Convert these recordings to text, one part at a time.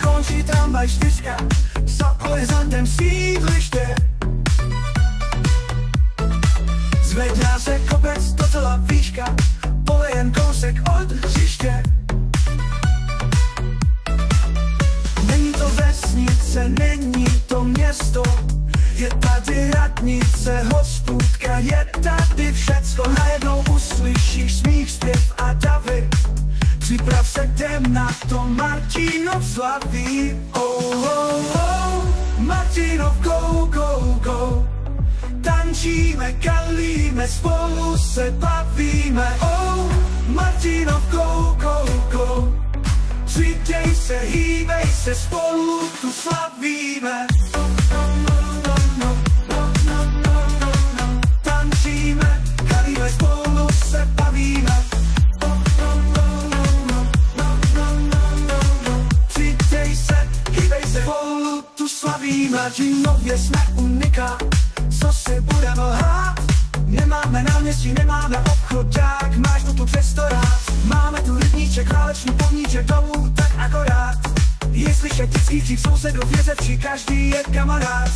končí tramvaj 4 za horizontem sídliště. Zvedá se kopec docela výška, pole jen kousek od hřiště. Není to vesnice, není to město, je tady radnice, hospůdka, je tady všecko. Najednou uslyšíš smích, zpěv a davy. Připrav se, jdem na to, Martinov slaví. Oh, oh, oh, Martinov, go, go, go. Tančíme, kalíme, spolu se bavíme. Oh, Martinov, go, go, go. Přidej se, hýbej se, spolu tu slavíme. Tančíme, kalíme, spolu se bavíme. Přidej se, hýbej se, spolu tu slavíme. Martinově jsme unikát, co si budeme lhát. Nemáme náměstí, nemáme obchodák, máš to tu přesto rád. Máme tu rybníček, válečný pomníček, domů tak akorát. Je slyšet vždycky dřív sousedů vězevčí, každý je kamarád.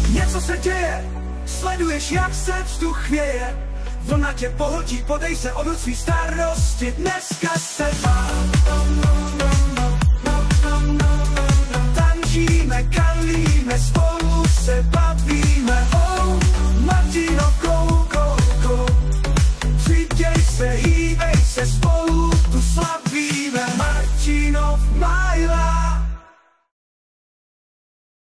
Něco se děje, sleduješ, jak se vzduch chvěje. Vlna tě pohltí, podej se od svý starosti, dneska se dá. Tančíme, kalíme, spolu